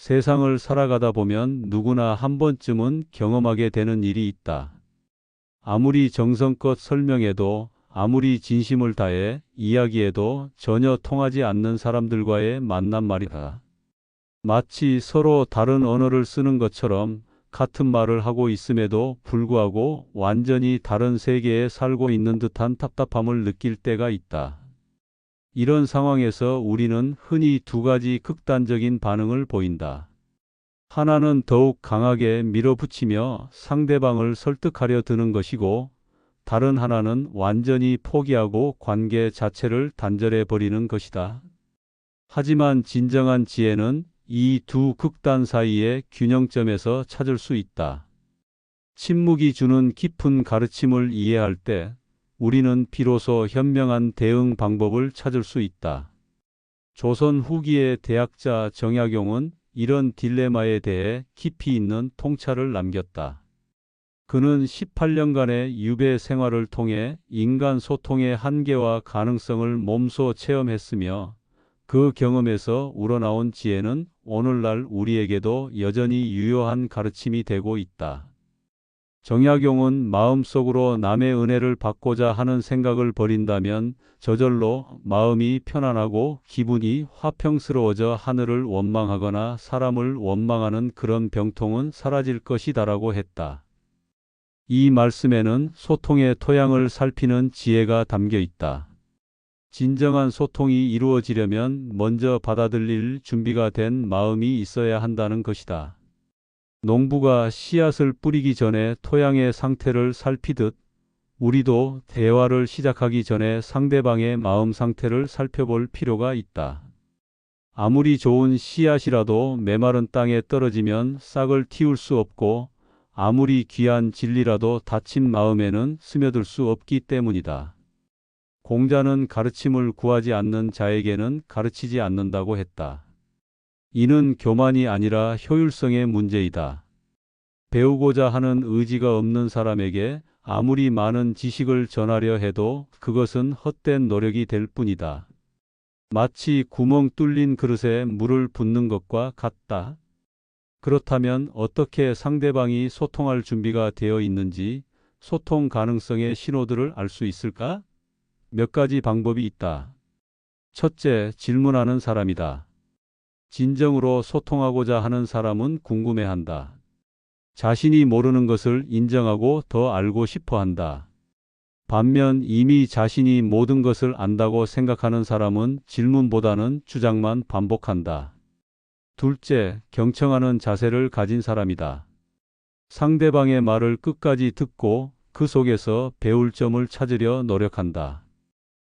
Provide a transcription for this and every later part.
세상을 살아가다 보면 누구나 한 번쯤은 경험하게 되는 일이 있다. 아무리 정성껏 설명해도, 아무리 진심을 다해 이야기해도 전혀 통하지 않는 사람들과의 만남 말이다. 마치 서로 다른 언어를 쓰는 것처럼 같은 말을 하고 있음에도 불구하고 완전히 다른 세계에 살고 있는 듯한 답답함을 느낄 때가 있다. 이런 상황에서 우리는 흔히 두 가지 극단적인 반응을 보인다. 하나는 더욱 강하게 밀어붙이며 상대방을 설득하려 드는 것이고, 다른 하나는 완전히 포기하고 관계 자체를 단절해 버리는 것이다. 하지만 진정한 지혜는 이 두 극단 사이의 균형점에서 찾을 수 있다. 침묵이 주는 깊은 가르침을 이해할 때 우리는 비로소 현명한 대응 방법을 찾을 수 있다. 조선 후기의 대학자 정약용은 이런 딜레마에 대해 깊이 있는 통찰을 남겼다. 그는 18년간의 유배 생활을 통해 인간 소통의 한계와 가능성을 몸소 체험했으며, 그 경험에서 우러나온 지혜는 오늘날 우리에게도 여전히 유효한 가르침이 되고 있다. 정약용은 마음속으로 남의 은혜를 받고자 하는 생각을 버린다면 저절로 마음이 편안하고 기분이 화평스러워져 하늘을 원망하거나 사람을 원망하는 그런 병통은 사라질 것이다라고 했다. 이 말씀에는 소통의 토양을 살피는 지혜가 담겨 있다. 진정한 소통이 이루어지려면 먼저 받아들일 준비가 된 마음이 있어야 한다는 것이다. 농부가 씨앗을 뿌리기 전에 토양의 상태를 살피듯 우리도 대화를 시작하기 전에 상대방의 마음 상태를 살펴볼 필요가 있다. 아무리 좋은 씨앗이라도 메마른 땅에 떨어지면 싹을 틔울 수 없고, 아무리 귀한 진리라도 다친 마음에는 스며들 수 없기 때문이다. 공자는 가르침을 구하지 않는 자에게는 가르치지 않는다고 했다. 이는 교만이 아니라 효율성의 문제이다. 배우고자 하는 의지가 없는 사람에게 아무리 많은 지식을 전하려 해도 그것은 헛된 노력이 될 뿐이다. 마치 구멍 뚫린 그릇에 물을 붓는 것과 같다. 그렇다면 어떻게 상대방이 소통할 준비가 되어 있는지, 소통 가능성의 신호들을 알 수 있을까? 몇 가지 방법이 있다. 첫째, 질문하는 사람이다. 진정으로 소통하고자 하는 사람은 궁금해한다. 자신이 모르는 것을 인정하고 더 알고 싶어 한다. 반면 이미 자신이 모든 것을 안다고 생각하는 사람은 질문보다는 주장만 반복한다. 둘째, 경청하는 자세를 가진 사람이다. 상대방의 말을 끝까지 듣고 그 속에서 배울 점을 찾으려 노력한다.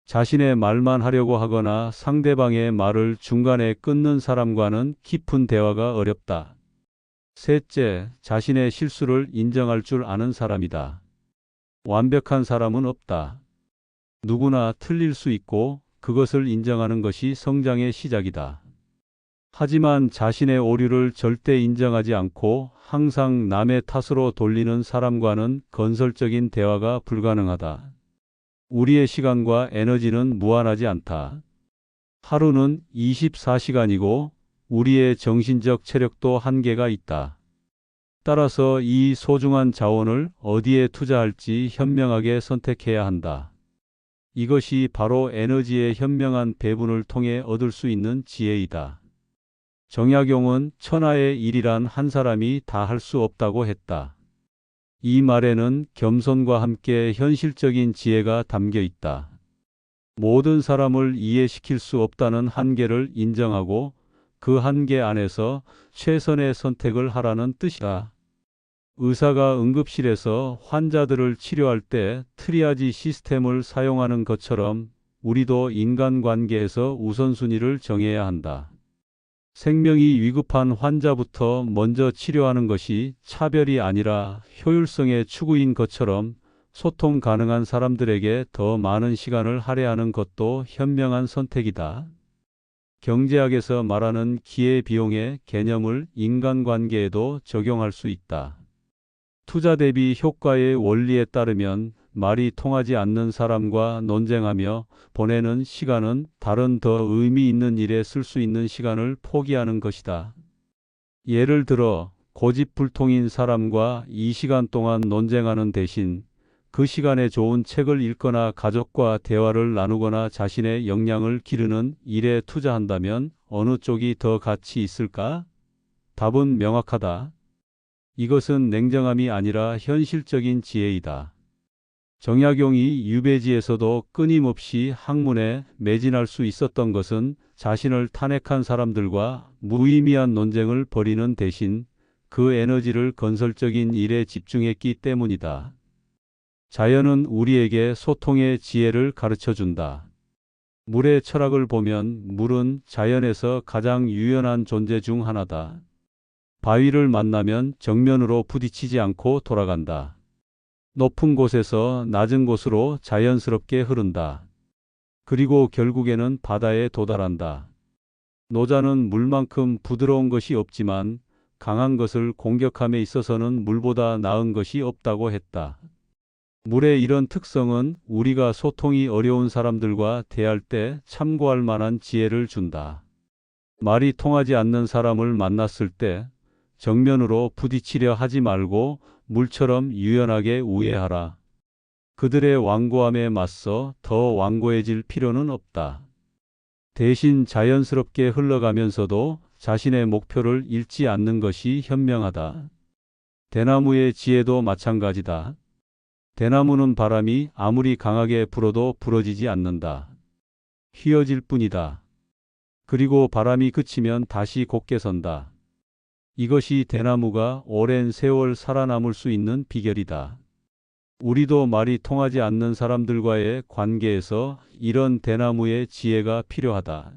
자신의 말만 하려고 하거나 상대방의 말을 중간에 끊는 사람과는 깊은 대화가 어렵다. 셋째, 자신의 실수를 인정할 줄 아는 사람이다. 완벽한 사람은 없다. 누구나 틀릴 수 있고 그것을 인정하는 것이 성장의 시작이다. 하지만 자신의 오류를 절대 인정하지 않고 항상 남의 탓으로 돌리는 사람과는 건설적인 대화가 불가능하다. 우리의 시간과 에너지는 무한하지 않다. 하루는 24시간이고 우리의 정신적 체력도 한계가 있다. 따라서 이 소중한 자원을 어디에 투자할지 현명하게 선택해야 한다. 이것이 바로 에너지의 현명한 배분을 통해 얻을 수 있는 지혜이다. 정약용은 천하의 일이란 한 사람이 다 할 수 없다고 했다. 이 말에는 겸손과 함께 현실적인 지혜가 담겨 있다. 모든 사람을 이해시킬 수 없다는 한계를 인정하고 그 한계 안에서 최선의 선택을 하라는 뜻이다. 의사가 응급실에서 환자들을 치료할 때 트리아지 시스템을 사용하는 것처럼 우리도 인간관계에서 우선순위를 정해야 한다. 생명이 위급한 환자부터 먼저 치료하는 것이 차별이 아니라 효율성의 추구인 것처럼 소통 가능한 사람들에게 더 많은 시간을 할애하는 것도 현명한 선택이다. 경제학에서 말하는 기회비용의 개념을 인간관계에도 적용할 수 있다. 투자 대비 효과의 원리에 따르면 말이 통하지 않는 사람과 논쟁하며 보내는 시간은 다른 더 의미 있는 일에 쓸 수 있는 시간을 포기하는 것이다. 예를 들어 고집불통인 사람과 이 시간 동안 논쟁하는 대신 그 시간에 좋은 책을 읽거나 가족과 대화를 나누거나 자신의 역량을 기르는 일에 투자한다면 어느 쪽이 더 가치 있을까? 답은 명확하다. 이것은 냉정함이 아니라 현실적인 지혜이다. 정약용이 유배지에서도 끊임없이 학문에 매진할 수 있었던 것은 자신을 탄핵한 사람들과 무의미한 논쟁을 벌이는 대신 그 에너지를 건설적인 일에 집중했기 때문이다. 자연은 우리에게 소통의 지혜를 가르쳐 준다. 물의 철학을 보면 물은 자연에서 가장 유연한 존재 중 하나다. 바위를 만나면 정면으로 부딪히지 않고 돌아간다. 높은 곳에서 낮은 곳으로 자연스럽게 흐른다. 그리고 결국에는 바다에 도달한다. 노자는 물만큼 부드러운 것이 없지만 강한 것을 공격함에 있어서는 물보다 나은 것이 없다고 했다. 물의 이런 특성은 우리가 소통이 어려운 사람들과 대할 때 참고할 만한 지혜를 준다. 말이 통하지 않는 사람을 만났을 때 정면으로 부딪히려 하지 말고 물처럼 유연하게 우회하라. 그들의 완고함에 맞서 더 완고해질 필요는 없다. 대신 자연스럽게 흘러가면서도 자신의 목표를 잃지 않는 것이 현명하다. 대나무의 지혜도 마찬가지다. 대나무는 바람이 아무리 강하게 불어도 부러지지 않는다. 휘어질 뿐이다. 그리고 바람이 그치면 다시 곧게 선다. 이것이 대나무가 오랜 세월 살아남을 수 있는 비결이다. 우리도 말이 통하지 않는 사람들과의 관계에서 이런 대나무의 지혜가 필요하다.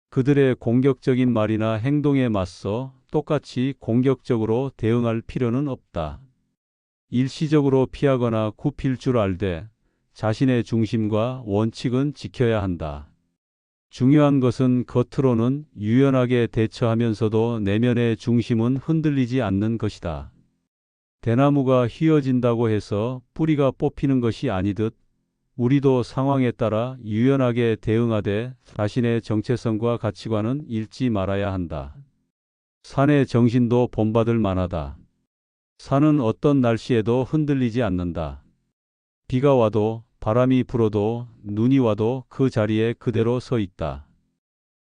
그들의 공격적인 말이나 행동에 맞서 똑같이 공격적으로 대응할 필요는 없다. 일시적으로 피하거나 굽힐 줄 알되 자신의 중심과 원칙은 지켜야 한다. 중요한 것은 겉으로는 유연하게 대처하면서도 내면의 중심은 흔들리지 않는 것이다. 대나무가 휘어진다고 해서 뿌리가 뽑히는 것이 아니듯 우리도 상황에 따라 유연하게 대응하되 자신의 정체성과 가치관은 잃지 말아야 한다. 산의 정신도 본받을 만하다. 산은 어떤 날씨에도 흔들리지 않는다. 비가 와도 바람이 불어도 눈이 와도 그 자리에 그대로 서 있다.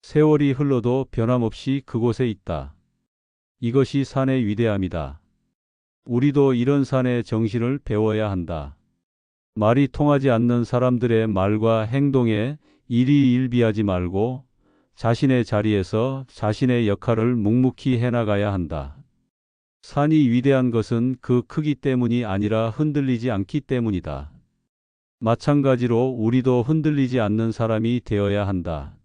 세월이 흘러도 변함없이 그곳에 있다. 이것이 산의 위대함이다. 우리도 이런 산의 정신을 배워야 한다. 말이 통하지 않는 사람들의 말과 행동에 일희일비하지 말고 자신의 자리에서 자신의 역할을 묵묵히 해나가야 한다. 산이 위대한 것은 그 크기 때문이 아니라 흔들리지 않기 때문이다. 마찬가지로 우리도 흔들리지 않는 사람이 되어야 한다.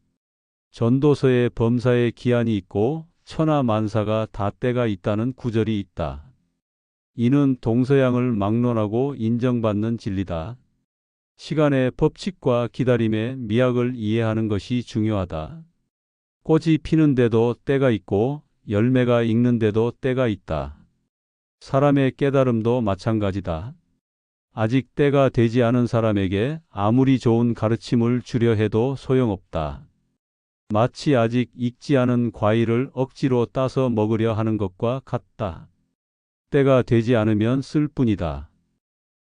전도서에 범사에 기한이 있고 천하만사가 다 때가 있다는 구절이 있다. 이는 동서양을 막론하고 인정받는 진리다. 시간의 법칙과 기다림의 미학을 이해하는 것이 중요하다. 꽃이 피는데도 때가 있고 열매가 익는데도 때가 있다. 사람의 깨달음도 마찬가지다. 아직 때가 되지 않은 사람에게 아무리 좋은 가르침을 주려 해도 소용없다. 마치 아직 익지 않은 과일을 억지로 따서 먹으려 하는 것과 같다. 때가 되지 않으면 쓸 뿐이다.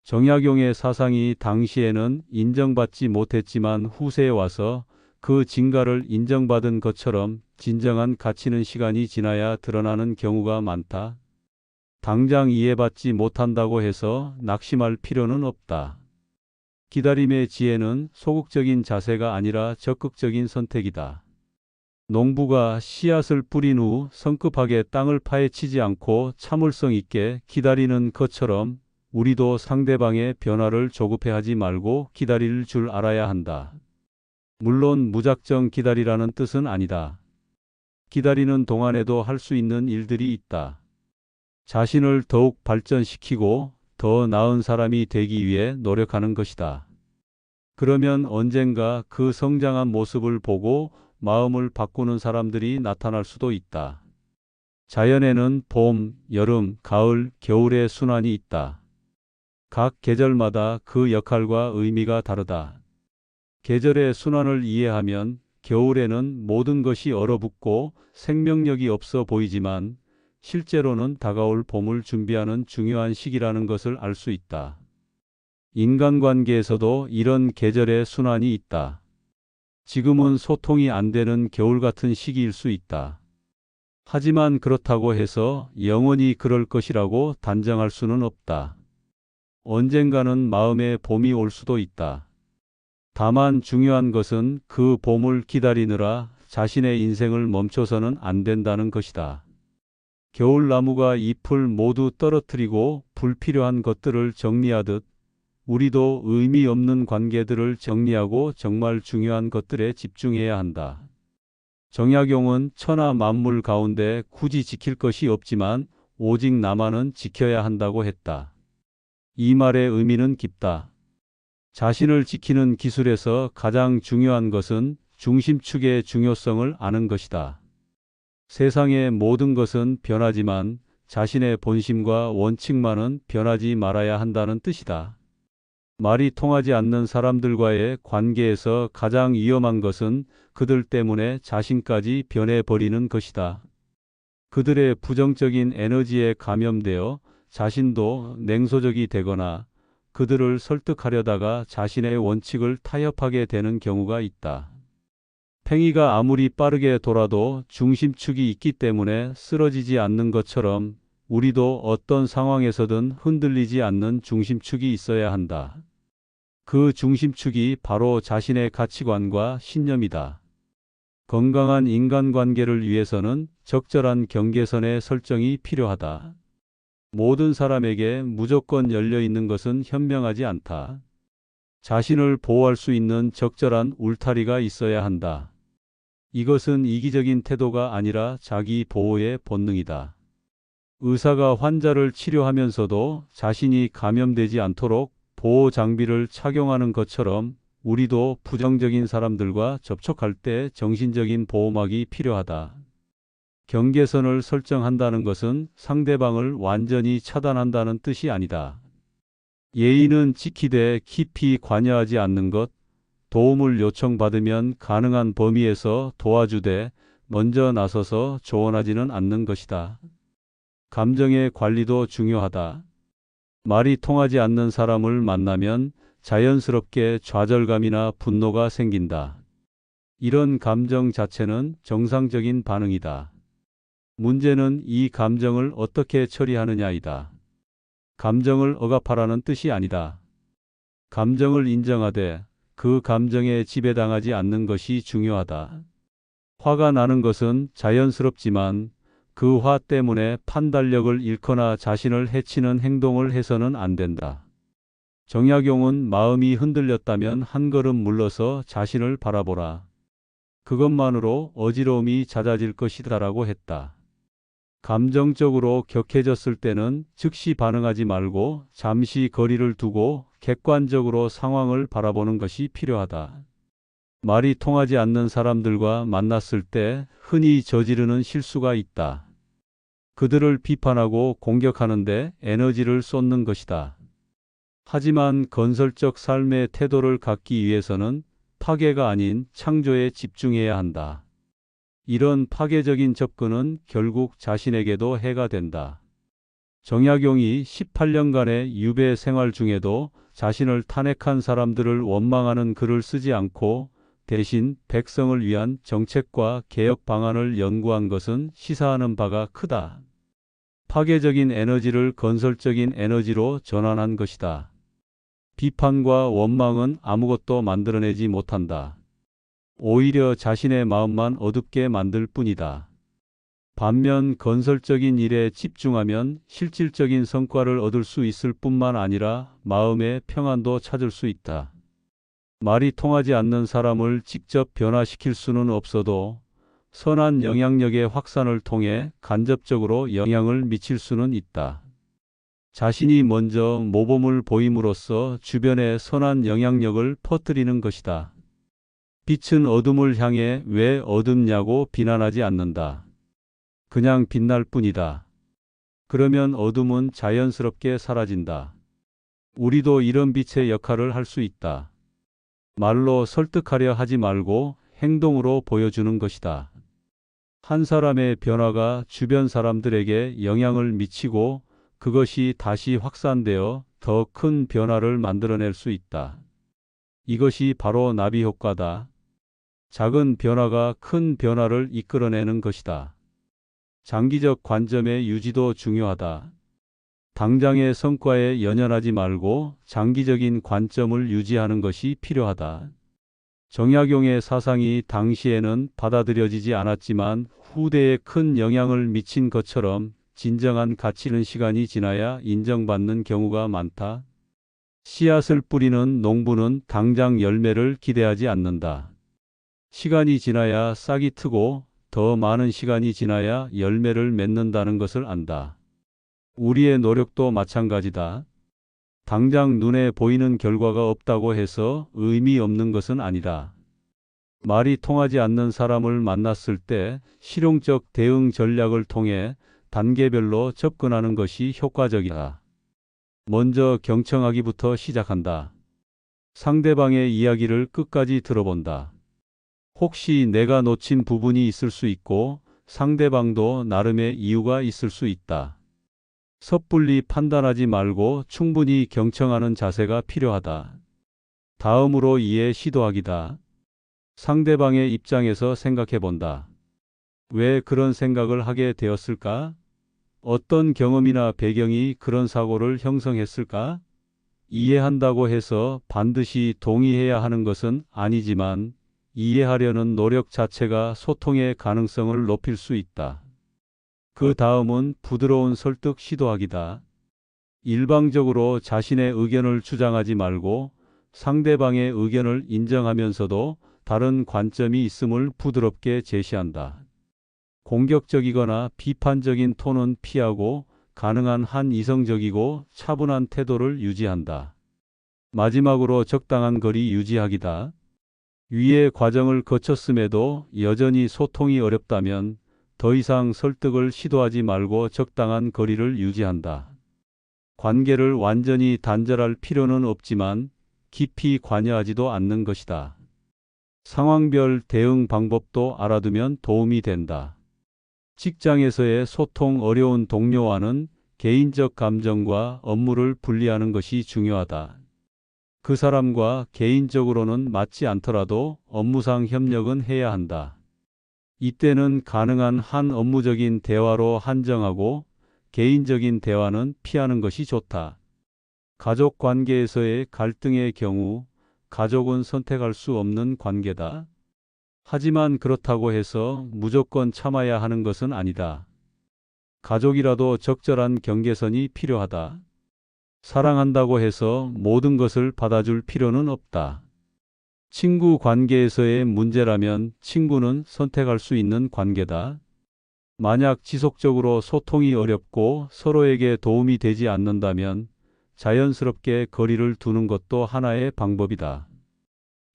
정약용의 사상이 당시에는 인정받지 못했지만 후세에 와서 그 진가를 인정받은 것처럼 진정한 가치는 시간이 지나야 드러나는 경우가 많다. 당장 이해받지 못한다고 해서 낙심할 필요는 없다. 기다림의 지혜는 소극적인 자세가 아니라 적극적인 선택이다. 농부가 씨앗을 뿌린 후 성급하게 땅을 파헤치지 않고 참을성 있게 기다리는 것처럼 우리도 상대방의 변화를 조급해하지 말고 기다릴 줄 알아야 한다. 물론 무작정 기다리라는 뜻은 아니다. 기다리는 동안에도 할 수 있는 일들이 있다. 자신을 더욱 발전시키고 더 나은 사람이 되기 위해 노력하는 것이다. 그러면 언젠가 그 성장한 모습을 보고 마음을 바꾸는 사람들이 나타날 수도 있다. 자연에는 봄, 여름, 가을, 겨울의 순환이 있다. 각 계절마다 그 역할과 의미가 다르다. 계절의 순환을 이해하면 겨울에는 모든 것이 얼어붙고 생명력이 없어 보이지만 실제로는 다가올 봄을 준비하는 중요한 시기라는 것을 알 수 있다. 인간관계에서도 이런 계절의 순환이 있다. 지금은 소통이 안 되는 겨울 같은 시기일 수 있다. 하지만 그렇다고 해서 영원히 그럴 것이라고 단정할 수는 없다. 언젠가는 마음의 봄이 올 수도 있다. 다만 중요한 것은 그 봄을 기다리느라 자신의 인생을 멈춰서는 안 된다는 것이다. 겨울나무가 잎을 모두 떨어뜨리고 불필요한 것들을 정리하듯 우리도 의미 없는 관계들을 정리하고 정말 중요한 것들에 집중해야 한다. 정약용은 천하 만물 가운데 굳이 지킬 것이 없지만 오직 나만은 지켜야 한다고 했다. 이 말의 의미는 깊다. 자신을 지키는 기술에서 가장 중요한 것은 중심축의 중요성을 아는 것이다. 세상의 모든 것은 변하지만 자신의 본심과 원칙만은 변하지 말아야 한다는 뜻이다. 말이 통하지 않는 사람들과의 관계에서 가장 위험한 것은 그들 때문에 자신까지 변해버리는 것이다. 그들의 부정적인 에너지에 감염되어 자신도 냉소적이 되거나 그들을 설득하려다가 자신의 원칙을 타협하게 되는 경우가 있다. 팽이가 아무리 빠르게 돌아도 중심축이 있기 때문에 쓰러지지 않는 것처럼 우리도 어떤 상황에서든 흔들리지 않는 중심축이 있어야 한다. 그 중심축이 바로 자신의 가치관과 신념이다. 건강한 인간관계를 위해서는 적절한 경계선의 설정이 필요하다. 모든 사람에게 무조건 열려 있는 것은 현명하지 않다. 자신을 보호할 수 있는 적절한 울타리가 있어야 한다. 이것은 이기적인 태도가 아니라 자기 보호의 본능이다. 의사가 환자를 치료하면서도 자신이 감염되지 않도록 보호 장비를 착용하는 것처럼 우리도 부정적인 사람들과 접촉할 때 정신적인 보호막이 필요하다. 경계선을 설정한다는 것은 상대방을 완전히 차단한다는 뜻이 아니다. 예의는 지키되 깊이 관여하지 않는 것, 도움을 요청받으면 가능한 범위에서 도와주되 먼저 나서서 조언하지는 않는 것이다. 감정의 관리도 중요하다. 말이 통하지 않는 사람을 만나면 자연스럽게 좌절감이나 분노가 생긴다. 이런 감정 자체는 정상적인 반응이다. 문제는 이 감정을 어떻게 처리하느냐이다. 감정을 억압하라는 뜻이 아니다. 감정을 인정하되 그 감정에 지배당하지 않는 것이 중요하다. 화가 나는 것은 자연스럽지만 그 화 때문에 판단력을 잃거나 자신을 해치는 행동을 해서는 안 된다. 정약용은 마음이 흔들렸다면 한 걸음 물러서 자신을 바라보라. 그것만으로 어지러움이 잦아질 것이다라고 했다. 감정적으로 격해졌을 때는 즉시 반응하지 말고 잠시 거리를 두고 객관적으로 상황을 바라보는 것이 필요하다. 말이 통하지 않는 사람들과 만났을 때 흔히 저지르는 실수가 있다. 그들을 비판하고 공격하는데 에너지를 쏟는 것이다. 하지만 건설적 삶의 태도를 갖기 위해서는 파괴가 아닌 창조에 집중해야 한다. 이런 파괴적인 접근은 결국 자신에게도 해가 된다. 정약용이 18년간의 유배 생활 중에도 자신을 탄핵한 사람들을 원망하는 글을 쓰지 않고 대신 백성을 위한 정책과 개혁 방안을 연구한 것은 시사하는 바가 크다. 파괴적인 에너지를 건설적인 에너지로 전환한 것이다. 비판과 원망은 아무것도 만들어내지 못한다. 오히려 자신의 마음만 어둡게 만들 뿐이다. 반면 건설적인 일에 집중하면 실질적인 성과를 얻을 수 있을 뿐만 아니라 마음의 평안도 찾을 수 있다. 말이 통하지 않는 사람을 직접 변화시킬 수는 없어도 선한 영향력의 확산을 통해 간접적으로 영향을 미칠 수는 있다. 자신이 먼저 모범을 보임으로써 주변에 선한 영향력을 퍼뜨리는 것이다. 빛은 어둠을 향해 왜 어둡냐고 비난하지 않는다. 그냥 빛날 뿐이다. 그러면 어둠은 자연스럽게 사라진다. 우리도 이런 빛의 역할을 할 수 있다. 말로 설득하려 하지 말고 행동으로 보여주는 것이다. 한 사람의 변화가 주변 사람들에게 영향을 미치고 그것이 다시 확산되어 더 큰 변화를 만들어낼 수 있다. 이것이 바로 나비 효과다. 작은 변화가 큰 변화를 이끌어내는 것이다. 장기적 관점의 유지도 중요하다. 당장의 성과에 연연하지 말고 장기적인 관점을 유지하는 것이 필요하다. 정약용의 사상이 당시에는 받아들여지지 않았지만 후대에 큰 영향을 미친 것처럼 진정한 가치는 시간이 지나야 인정받는 경우가 많다. 씨앗을 뿌리는 농부는 당장 열매를 기대하지 않는다. 시간이 지나야 싹이 트고 더 많은 시간이 지나야 열매를 맺는다는 것을 안다. 우리의 노력도 마찬가지다. 당장 눈에 보이는 결과가 없다고 해서 의미 없는 것은 아니다. 말이 통하지 않는 사람을 만났을 때 실용적 대응 전략을 통해 단계별로 접근하는 것이 효과적이다. 먼저 경청하기부터 시작한다. 상대방의 이야기를 끝까지 들어본다. 혹시 내가 놓친 부분이 있을 수 있고 상대방도 나름의 이유가 있을 수 있다. 섣불리 판단하지 말고 충분히 경청하는 자세가 필요하다. 다음으로 이해 시도하기다. 상대방의 입장에서 생각해 본다. 왜 그런 생각을 하게 되었을까? 어떤 경험이나 배경이 그런 사고를 형성했을까? 이해한다고 해서 반드시 동의해야 하는 것은 아니지만 이해하려는 노력 자체가 소통의 가능성을 높일 수 있다. 그 다음은 부드러운 설득 시도하기다. 일방적으로 자신의 의견을 주장하지 말고 상대방의 의견을 인정하면서도 다른 관점이 있음을 부드럽게 제시한다. 공격적이거나 비판적인 톤은 피하고 가능한 한 이성적이고 차분한 태도를 유지한다. 마지막으로 적당한 거리 유지하기다. 위의 과정을 거쳤음에도 여전히 소통이 어렵다면 더 이상 설득을 시도하지 말고 적당한 거리를 유지한다. 관계를 완전히 단절할 필요는 없지만 깊이 관여하지도 않는 것이다. 상황별 대응 방법도 알아두면 도움이 된다. 직장에서의 소통 어려운 동료와는 개인적 감정과 업무를 분리하는 것이 중요하다. 그 사람과 개인적으로는 맞지 않더라도 업무상 협력은 해야 한다. 이때는 가능한 한 업무적인 대화로 한정하고 개인적인 대화는 피하는 것이 좋다. 가족 관계에서의 갈등의 경우 가족은 선택할 수 없는 관계다. 하지만 그렇다고 해서 무조건 참아야 하는 것은 아니다. 가족이라도 적절한 경계선이 필요하다. 사랑한다고 해서 모든 것을 받아줄 필요는 없다. 친구 관계에서의 문제라면 친구는 선택할 수 있는 관계다. 만약 지속적으로 소통이 어렵고 서로에게 도움이 되지 않는다면 자연스럽게 거리를 두는 것도 하나의 방법이다.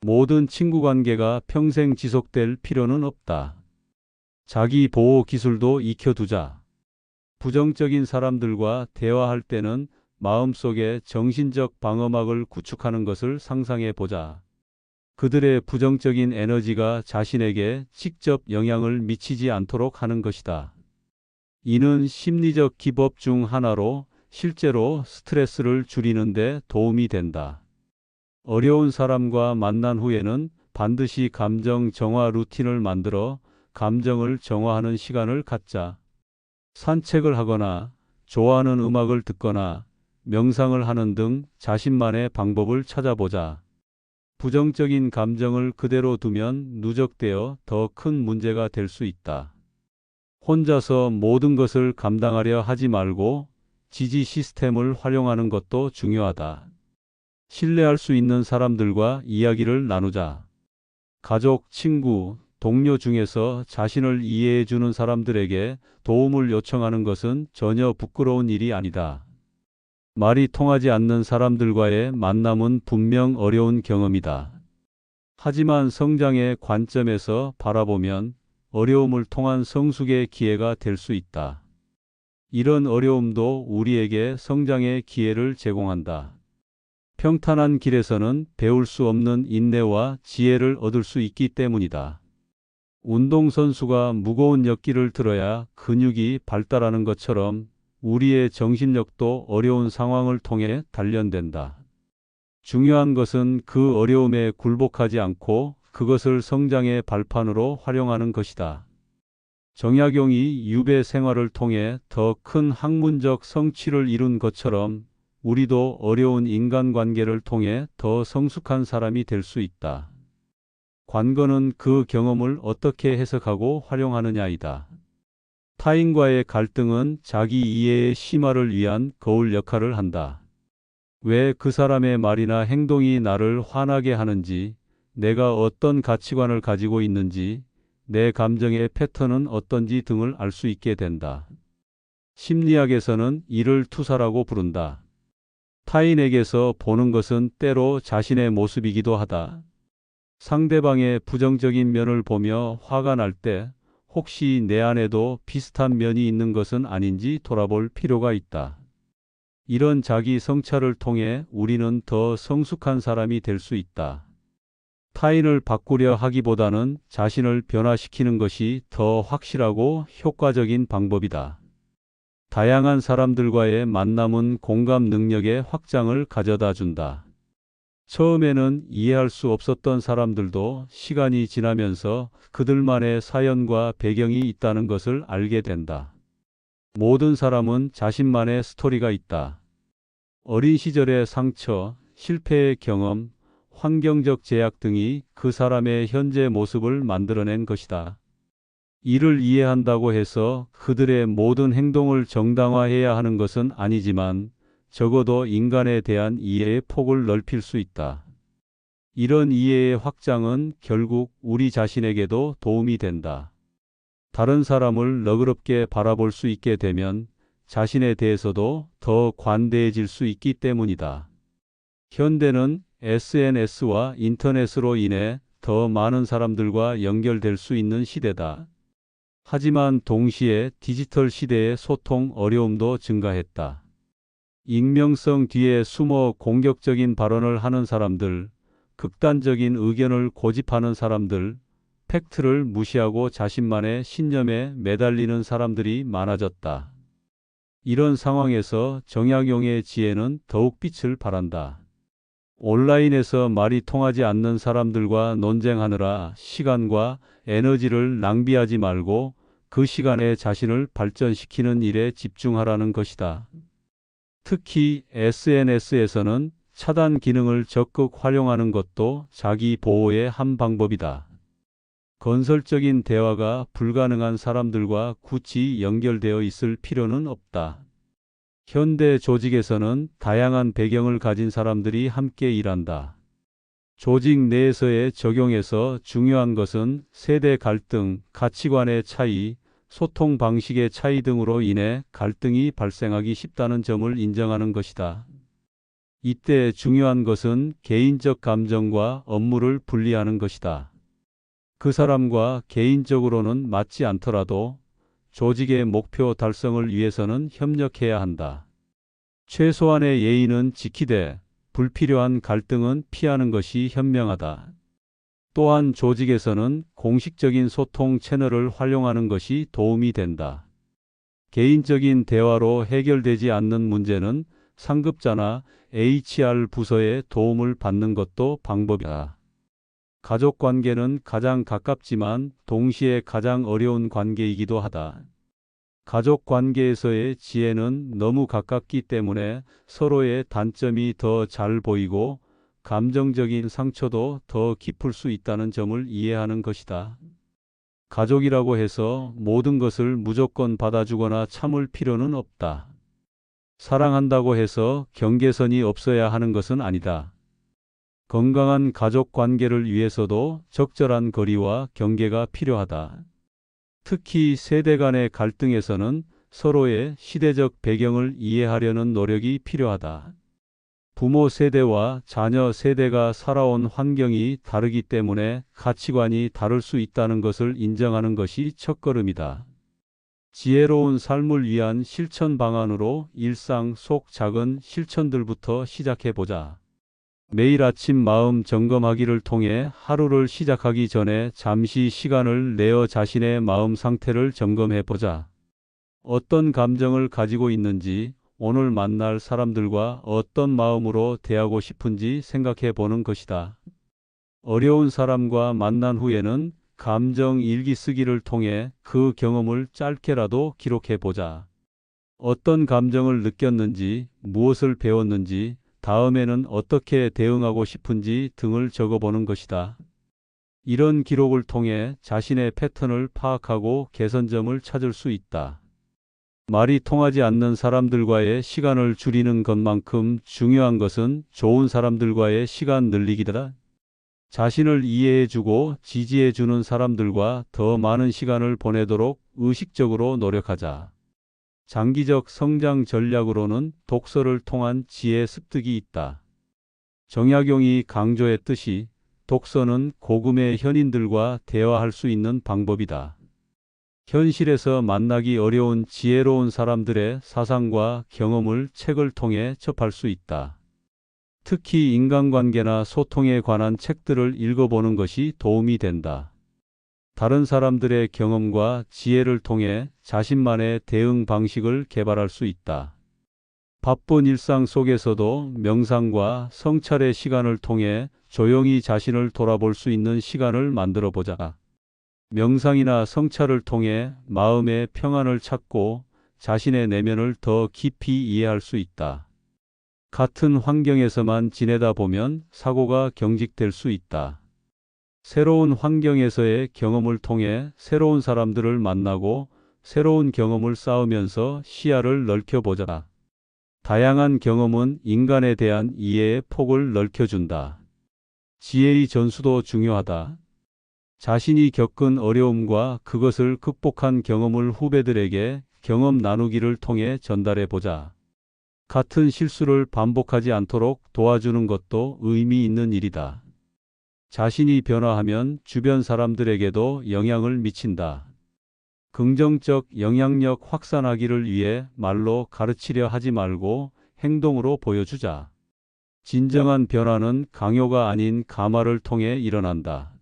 모든 친구 관계가 평생 지속될 필요는 없다. 자기 보호 기술도 익혀두자. 부정적인 사람들과 대화할 때는 마음속에 정신적 방어막을 구축하는 것을 상상해 보자. 그들의 부정적인 에너지가 자신에게 직접 영향을 미치지 않도록 하는 것이다. 이는 심리적 기법 중 하나로 실제로 스트레스를 줄이는 데 도움이 된다. 어려운 사람과 만난 후에는 반드시 감정 정화 루틴을 만들어 감정을 정화하는 시간을 갖자. 산책을 하거나 좋아하는 음악을 듣거나 명상을 하는 등 자신만의 방법을 찾아보자. 부정적인 감정을 그대로 두면 누적되어 더 큰 문제가 될 수 있다. 혼자서 모든 것을 감당하려 하지 말고 지지 시스템을 활용하는 것도 중요하다. 신뢰할 수 있는 사람들과 이야기를 나누자. 가족, 친구, 동료 중에서 자신을 이해해 주는 사람들에게 도움을 요청하는 것은 전혀 부끄러운 일이 아니다. 말이 통하지 않는 사람들과의 만남은 분명 어려운 경험이다. 하지만 성장의 관점에서 바라보면 어려움을 통한 성숙의 기회가 될 수 있다. 이런 어려움도 우리에게 성장의 기회를 제공한다. 평탄한 길에서는 배울 수 없는 인내와 지혜를 얻을 수 있기 때문이다. 운동선수가 무거운 역기를 들어야 근육이 발달하는 것처럼 우리의 정신력도 어려운 상황을 통해 단련된다. 중요한 것은 그 어려움에 굴복하지 않고 그것을 성장의 발판으로 활용하는 것이다. 정약용이 유배 생활을 통해 더 큰 학문적 성취를 이룬 것처럼 우리도 어려운 인간관계를 통해 더 성숙한 사람이 될 수 있다. 관건은 그 경험을 어떻게 해석하고 활용하느냐이다. 타인과의 갈등은 자기 이해의 심화를 위한 거울 역할을 한다. 왜 그 사람의 말이나 행동이 나를 화나게 하는지, 내가 어떤 가치관을 가지고 있는지, 내 감정의 패턴은 어떤지 등을 알 수 있게 된다. 심리학에서는 이를 투사라고 부른다. 타인에게서 보는 것은 때로 자신의 모습이기도 하다. 상대방의 부정적인 면을 보며 화가 날 때 혹시 내 안에도 비슷한 면이 있는 것은 아닌지 돌아볼 필요가 있다. 이런 자기 성찰을 통해 우리는 더 성숙한 사람이 될 수 있다. 타인을 바꾸려 하기보다는 자신을 변화시키는 것이 더 확실하고 효과적인 방법이다. 다양한 사람들과의 만남은 공감 능력의 확장을 가져다 준다. 처음에는 이해할 수 없었던 사람들도 시간이 지나면서 그들만의 사연과 배경이 있다는 것을 알게 된다. 모든 사람은 자신만의 스토리가 있다. 어린 시절의 상처, 실패의 경험, 환경적 제약 등이 그 사람의 현재 모습을 만들어낸 것이다. 이를 이해한다고 해서 그들의 모든 행동을 정당화해야 하는 것은 아니지만 적어도 인간에 대한 이해의 폭을 넓힐 수 있다. 이런 이해의 확장은 결국 우리 자신에게도 도움이 된다. 다른 사람을 너그럽게 바라볼 수 있게 되면 자신에 대해서도 더 관대해질 수 있기 때문이다. 현대는 SNS와 인터넷으로 인해 더 많은 사람들과 연결될 수 있는 시대다. 하지만 동시에 디지털 시대의 소통 어려움도 증가했다. 익명성 뒤에 숨어 공격적인 발언을 하는 사람들, 극단적인 의견을 고집하는 사람들, 팩트를 무시하고 자신만의 신념에 매달리는 사람들이 많아졌다. 이런 상황에서 정약용의 지혜는 더욱 빛을 발한다. 온라인에서 말이 통하지 않는 사람들과 논쟁하느라 시간과 에너지를 낭비하지 말고 그 시간에 자신을 발전시키는 일에 집중하라는 것이다. 특히 SNS에서는 차단 기능을 적극 활용하는 것도 자기 보호의 한 방법이다. 건설적인 대화가 불가능한 사람들과 굳이 연결되어 있을 필요는 없다. 현대 조직에서는 다양한 배경을 가진 사람들이 함께 일한다. 조직 내에서의 적용에서 중요한 것은 세대 갈등, 가치관의 차이, 소통 방식의 차이 등으로 인해 갈등이 발생하기 쉽다는 점을 인정하는 것이다. 이때 중요한 것은 개인적 감정과 업무를 분리하는 것이다. 그 사람과 개인적으로는 맞지 않더라도 조직의 목표 달성을 위해서는 협력해야 한다. 최소한의 예의는 지키되 불필요한 갈등은 피하는 것이 현명하다. 또한 조직에서는 공식적인 소통 채널을 활용하는 것이 도움이 된다. 개인적인 대화로 해결되지 않는 문제는 상급자나 HR 부서의 도움을 받는 것도 방법이다. 가족 관계는 가장 가깝지만 동시에 가장 어려운 관계이기도 하다. 가족 관계에서의 지혜는 너무 가깝기 때문에 서로의 단점이 더 잘 보이고 감정적인 상처도 더 깊을 수 있다는 점을 이해하는 것이다. 가족이라고 해서 모든 것을 무조건 받아주거나 참을 필요는 없다. 사랑한다고 해서 경계선이 없어야 하는 것은 아니다. 건강한 가족 관계를 위해서도 적절한 거리와 경계가 필요하다. 특히 세대 간의 갈등에서는 서로의 시대적 배경을 이해하려는 노력이 필요하다. 부모 세대와 자녀 세대가 살아온 환경이 다르기 때문에 가치관이 다를 수 있다는 것을 인정하는 것이 첫걸음이다. 지혜로운 삶을 위한 실천 방안으로 일상 속 작은 실천들부터 시작해 보자. 매일 아침 마음 점검하기를 통해 하루를 시작하기 전에 잠시 시간을 내어 자신의 마음 상태를 점검해 보자. 어떤 감정을 가지고 있는지, 오늘 만날 사람들과 어떤 마음으로 대하고 싶은지 생각해 보는 것이다. 어려운 사람과 만난 후에는 감정 일기 쓰기를 통해 그 경험을 짧게라도 기록해 보자. 어떤 감정을 느꼈는지, 무엇을 배웠는지, 다음에는 어떻게 대응하고 싶은지 등을 적어보는 것이다. 이런 기록을 통해 자신의 패턴을 파악하고 개선점을 찾을 수 있다. 말이 통하지 않는 사람들과의 시간을 줄이는 것만큼 중요한 것은 좋은 사람들과의 시간 늘리기다. 자신을 이해해주고 지지해주는 사람들과 더 많은 시간을 보내도록 의식적으로 노력하자. 장기적 성장 전략으로는 독서를 통한 지혜 습득이 있다. 정약용이 강조했듯이 독서는 고금의 현인들과 대화할 수 있는 방법이다. 현실에서 만나기 어려운 지혜로운 사람들의 사상과 경험을 책을 통해 접할 수 있다. 특히 인간관계나 소통에 관한 책들을 읽어보는 것이 도움이 된다. 다른 사람들의 경험과 지혜를 통해 자신만의 대응 방식을 개발할 수 있다. 바쁜 일상 속에서도 명상과 성찰의 시간을 통해 조용히 자신을 돌아볼 수 있는 시간을 만들어 보자. 명상이나 성찰을 통해 마음의 평안을 찾고 자신의 내면을 더 깊이 이해할 수 있다. 같은 환경에서만 지내다 보면 사고가 경직될 수 있다. 새로운 환경에서의 경험을 통해 새로운 사람들을 만나고 새로운 경험을 쌓으면서 시야를 넓혀보자. 다양한 경험은 인간에 대한 이해의 폭을 넓혀준다. 지혜의 전수도 중요하다. 자신이 겪은 어려움과 그것을 극복한 경험을 후배들에게 경험 나누기를 통해 전달해 보자. 같은 실수를 반복하지 않도록 도와주는 것도 의미 있는 일이다. 자신이 변화하면 주변 사람들에게도 영향을 미친다. 긍정적 영향력 확산하기를 위해 말로 가르치려 하지 말고 행동으로 보여주자. 진정한 변화는 강요가 아닌 감화를 통해 일어난다.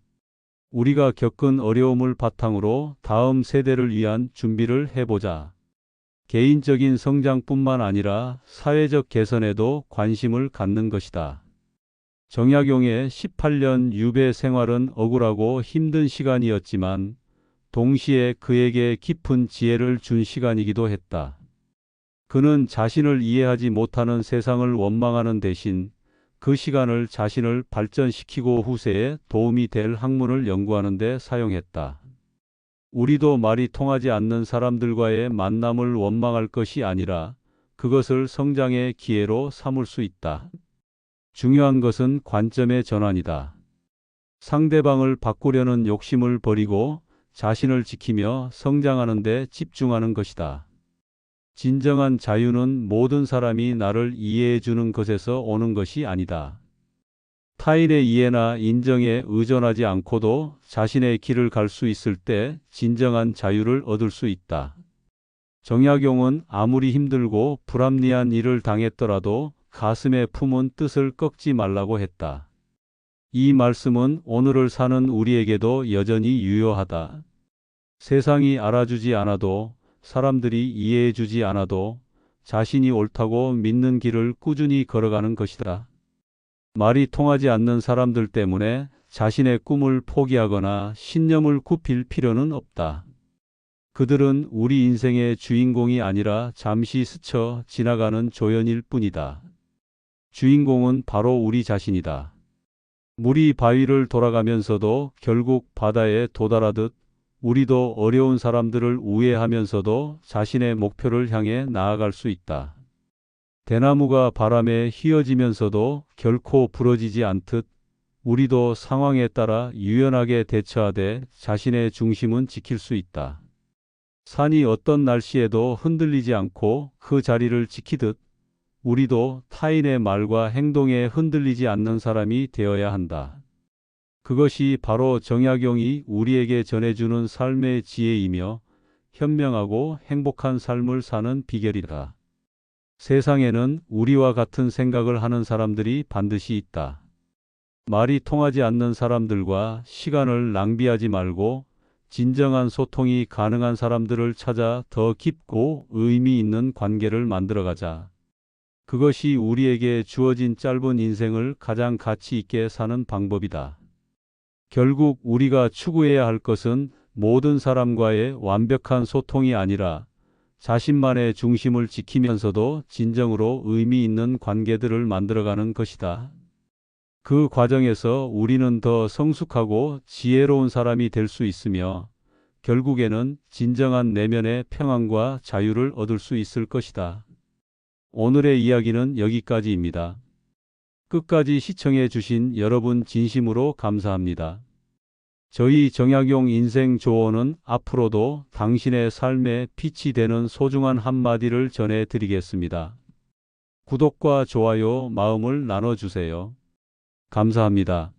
우리가 겪은 어려움을 바탕으로 다음 세대를 위한 준비를 해보자. 개인적인 성장뿐만 아니라 사회적 개선에도 관심을 갖는 것이다. 정약용의 18년 유배 생활은 억울하고 힘든 시간이었지만 동시에 그에게 깊은 지혜를 준 시간이기도 했다. 그는 자신을 이해하지 못하는 세상을 원망하는 대신 그 시간을 자신을 발전시키고 후세에 도움이 될 학문을 연구하는 데 사용했다. 우리도 말이 통하지 않는 사람들과의 만남을 원망할 것이 아니라 그것을 성장의 기회로 삼을 수 있다. 중요한 것은 관점의 전환이다. 상대방을 바꾸려는 욕심을 버리고 자신을 지키며 성장하는 데 집중하는 것이다. 진정한 자유는 모든 사람이 나를 이해해 주는 것에서 오는 것이 아니다. 타인의 이해나 인정에 의존하지 않고도 자신의 길을 갈 수 있을 때 진정한 자유를 얻을 수 있다. 정약용은 아무리 힘들고 불합리한 일을 당했더라도 가슴에 품은 뜻을 꺾지 말라고 했다. 이 말씀은 오늘을 사는 우리에게도 여전히 유효하다. 세상이 알아주지 않아도, 사람들이 이해해 주지 않아도 자신이 옳다고 믿는 길을 꾸준히 걸어가는 것이다. 말이 통하지 않는 사람들 때문에 자신의 꿈을 포기하거나 신념을 굽힐 필요는 없다. 그들은 우리 인생의 주인공이 아니라 잠시 스쳐 지나가는 조연일 뿐이다. 주인공은 바로 우리 자신이다. 물이 바위를 돌아가면서도 결국 바다에 도달하듯 우리도 어려운 사람들을 우애하면서도 자신의 목표를 향해 나아갈 수 있다. 대나무가 바람에 휘어지면서도 결코 부러지지 않듯 우리도 상황에 따라 유연하게 대처하되 자신의 중심은 지킬 수 있다. 산이 어떤 날씨에도 흔들리지 않고 그 자리를 지키듯 우리도 타인의 말과 행동에 흔들리지 않는 사람이 되어야 한다. 그것이 바로 정약용이 우리에게 전해주는 삶의 지혜이며 현명하고 행복한 삶을 사는 비결이다. 세상에는 우리와 같은 생각을 하는 사람들이 반드시 있다. 말이 통하지 않는 사람들과 시간을 낭비하지 말고 진정한 소통이 가능한 사람들을 찾아 더 깊고 의미 있는 관계를 만들어가자. 그것이 우리에게 주어진 짧은 인생을 가장 가치 있게 사는 방법이다. 결국 우리가 추구해야 할 것은 모든 사람과의 완벽한 소통이 아니라 자신만의 중심을 지키면서도 진정으로 의미 있는 관계들을 만들어가는 것이다. 그 과정에서 우리는 더 성숙하고 지혜로운 사람이 될 수 있으며 결국에는 진정한 내면의 평안과 자유를 얻을 수 있을 것이다. 오늘의 이야기는 여기까지입니다. 끝까지 시청해 주신 여러분 진심으로 감사합니다. 저희 정약용 인생 조언은 앞으로도 당신의 삶에 빛이 되는 소중한 한마디를 전해 드리겠습니다. 구독과 좋아요 마음을 나눠주세요. 감사합니다.